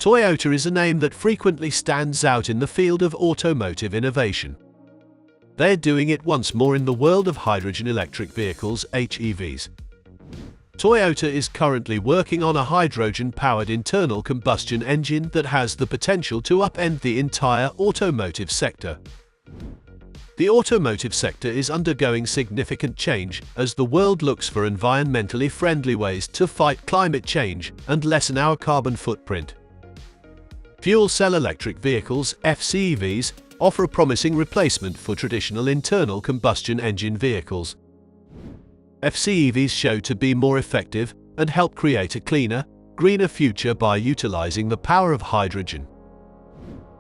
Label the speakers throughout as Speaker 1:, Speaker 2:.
Speaker 1: Toyota is a name that frequently stands out in the field of automotive innovation. They're doing it once more in the world of hydrogen electric vehicles, HEVs. Toyota is currently working on a hydrogen-powered internal combustion engine that has the potential to upend the entire automotive sector. The automotive sector is undergoing significant change as the world looks for environmentally friendly ways to fight climate change and lessen our carbon footprint. Fuel cell electric vehicles, FCEVs, offer a promising replacement for traditional internal combustion engine vehicles. FCEVs show to be more effective and help create a cleaner, greener future by utilizing the power of hydrogen.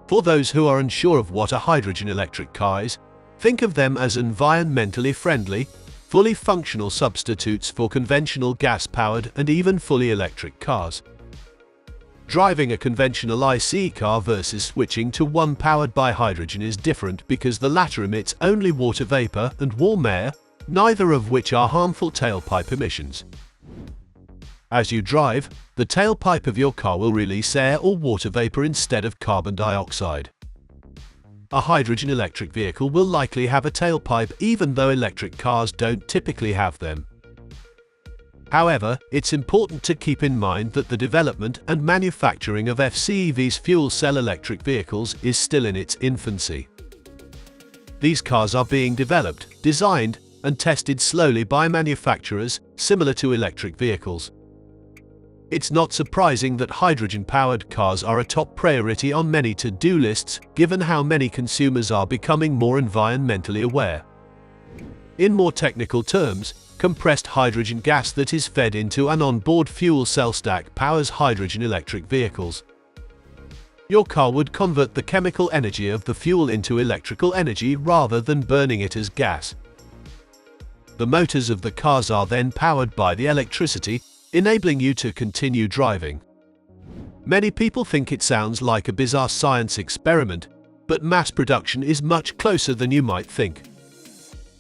Speaker 1: For those who are unsure of what a hydrogen electric car is, think of them as environmentally friendly, fully functional substitutes for conventional gas-powered and even fully electric cars. Driving a conventional ICE car versus switching to one powered by hydrogen is different because the latter emits only water vapor and warm air, neither of which are harmful tailpipe emissions. As you drive, the tailpipe of your car will release air or water vapor instead of carbon dioxide. A hydrogen electric vehicle will likely have a tailpipe even though electric cars don't typically have them. However, it's important to keep in mind that the development and manufacturing of FCEVs fuel cell electric vehicles is still in its infancy. These cars are being developed, designed, and tested slowly by manufacturers, similar to electric vehicles. It's not surprising that hydrogen-powered cars are a top priority on many to-do lists, given how many consumers are becoming more environmentally aware. In more technical terms, compressed hydrogen gas that is fed into an onboard fuel cell stack powers hydrogen electric vehicles. Your car would convert the chemical energy of the fuel into electrical energy rather than burning it as gas. The motors of the cars are then powered by the electricity, enabling you to continue driving. Many people think it sounds like a bizarre science experiment, but mass production is much closer than you might think.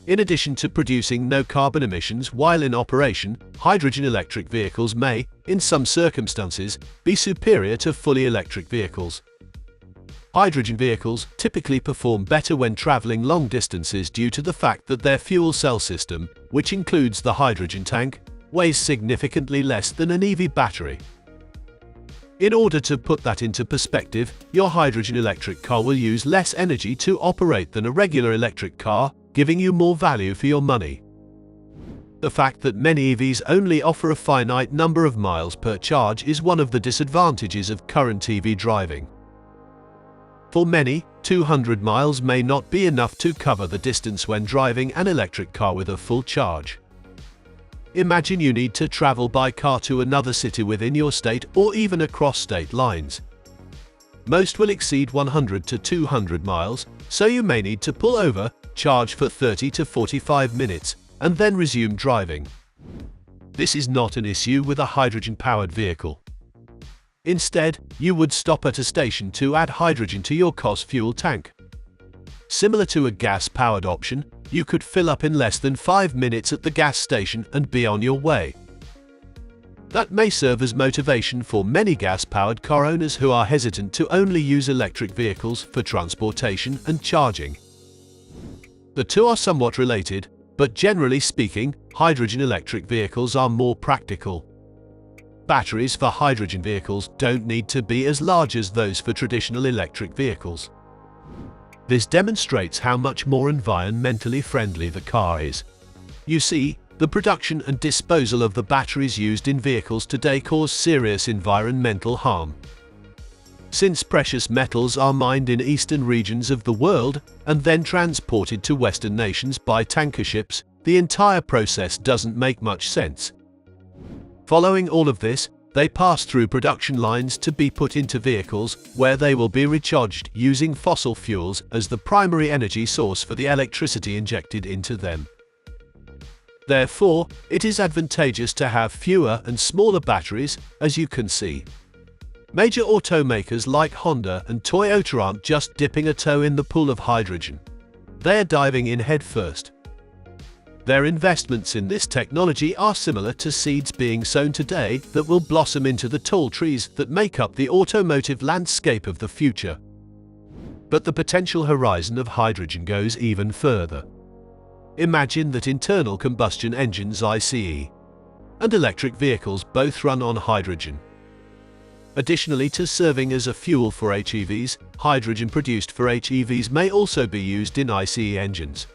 Speaker 1: In addition to producing no carbon emissions while in operation, hydrogen electric vehicles may, in some circumstances, be superior to fully electric vehicles. Hydrogen vehicles typically perform better when traveling long distances due to the fact that their fuel cell system, which includes the hydrogen tank, weighs significantly less than an EV battery. In order to put that into perspective, your hydrogen electric car will use less energy to operate than a regular electric car, giving you more value for your money. The fact that many EVs only offer a finite number of miles per charge is one of the disadvantages of current EV driving. For many, 200 miles may not be enough to cover the distance when driving an electric car with a full charge. Imagine you need to travel by car to another city within your state or even across state lines. Most will exceed 100 to 200 miles, so you may need to pull over, charge for 30 to 45 minutes, and then resume driving. This is not an issue with a hydrogen-powered vehicle. Instead, you would stop at a station to add hydrogen to your car's fuel tank. Similar to a gas-powered option, you could fill up in less than 5 minutes at the gas station and be on your way. That may serve as motivation for many gas-powered car owners who are hesitant to only use electric vehicles for transportation and charging. The two are somewhat related, but generally speaking, hydrogen electric vehicles are more practical. Batteries for hydrogen vehicles don't need to be as large as those for traditional electric vehicles. This demonstrates how much more environmentally friendly the car is. You see, the production and disposal of the batteries used in vehicles today cause serious environmental harm. Since precious metals are mined in eastern regions of the world and then transported to Western nations by tanker ships, the entire process doesn't make much sense. Following all of this, they pass through production lines to be put into vehicles, where they will be recharged using fossil fuels as the primary energy source for the electricity injected into them. Therefore, it is advantageous to have fewer and smaller batteries, as you can see. Major automakers like Honda and Toyota aren't just dipping a toe in the pool of hydrogen. They're diving in head first. Their investments in this technology are similar to seeds being sown today that will blossom into the tall trees that make up the automotive landscape of the future. But the potential horizon of hydrogen goes even further. Imagine that internal combustion engines (ICE) and electric vehicles both run on hydrogen. Additionally to serving as a fuel for HEVs, hydrogen produced for HEVs may also be used in ICE engines.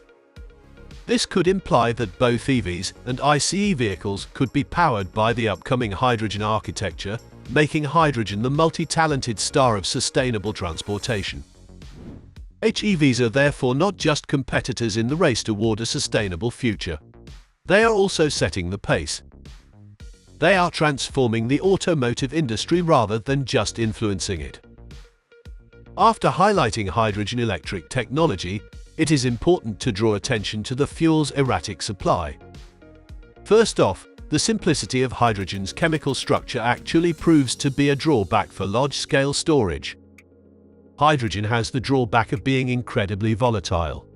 Speaker 1: This could imply that both EVs and ICE vehicles could be powered by the upcoming hydrogen architecture, making hydrogen the multi-talented star of sustainable transportation. HEVs are therefore not just competitors in the race toward a sustainable future. They are also setting the pace. They are transforming the automotive industry rather than just influencing it. After highlighting hydrogen electric technology, it is important to draw attention to the fuel's erratic supply. First off, the simplicity of hydrogen's chemical structure actually proves to be a drawback for large-scale storage. Hydrogen has the drawback of being incredibly volatile.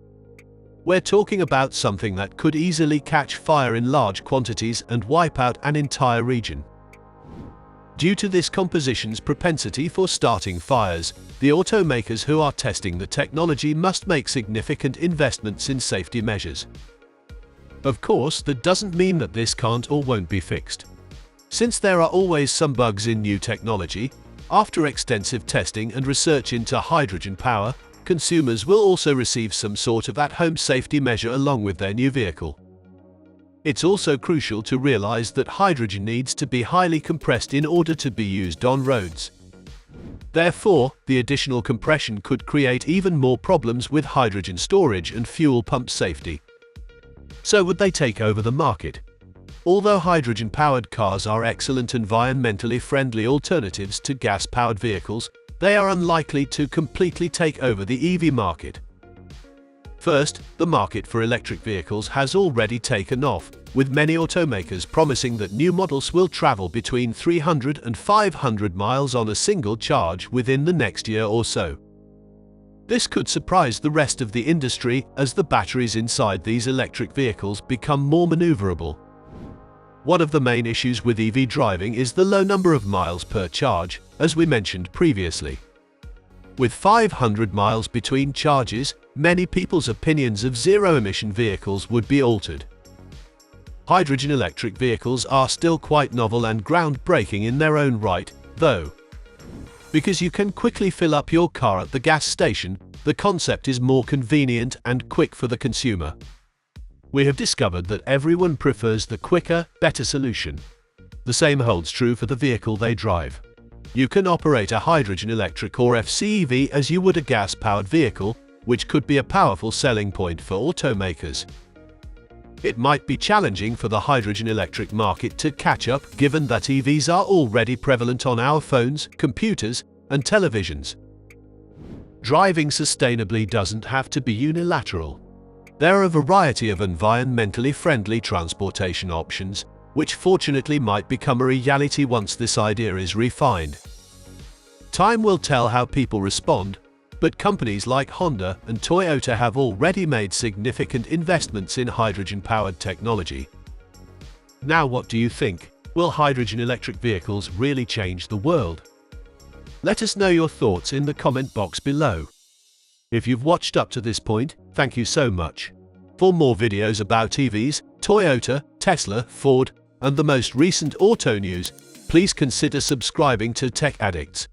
Speaker 1: We're talking about something that could easily catch fire in large quantities and wipe out an entire region. Due to this composition's propensity for starting fires, the automakers who are testing the technology must make significant investments in safety measures. Of course, that doesn't mean that this can't or won't be fixed. Since there are always some bugs in new technology, after extensive testing and research into hydrogen power, consumers will also receive some sort of at-home safety measure along with their new vehicle. It's also crucial to realize that hydrogen needs to be highly compressed in order to be used on roads. Therefore, the additional compression could create even more problems with hydrogen storage and fuel pump safety. So would they take over the market? Although hydrogen-powered cars are excellent environmentally friendly alternatives to gas-powered vehicles, they are unlikely to completely take over the EV market. First, the market for electric vehicles has already taken off, with many automakers promising that new models will travel between 300 and 500 miles on a single charge within the next year or so. This could surprise the rest of the industry as the batteries inside these electric vehicles become more maneuverable. One of the main issues with EV driving is the low number of miles per charge, as we mentioned previously. With 500 miles between charges, many people's opinions of zero-emission vehicles would be altered. Hydrogen electric vehicles are still quite novel and groundbreaking in their own right, though. Because you can quickly fill up your car at the gas station, the concept is more convenient and quick for the consumer. We have discovered that everyone prefers the quicker, better solution. The same holds true for the vehicle they drive. You can operate a hydrogen electric or FCEV as you would a gas-powered vehicle, which could be a powerful selling point for automakers. It might be challenging for the hydrogen electric market to catch up, given that EVs are already prevalent on our phones, computers, and televisions. Driving sustainably doesn't have to be unilateral. There are a variety of environmentally friendly transportation options, which fortunately might become a reality once this idea is refined. Time will tell how people respond, but companies like Honda and Toyota have already made significant investments in hydrogen-powered technology. Now what do you think? Will hydrogen electric vehicles really change the world? Let us know your thoughts in the comment box below. If you've watched up to this point, thank you so much. For more videos about EVs, Toyota, Tesla, Ford, and the most recent auto news, please consider subscribing to Tech Addicts.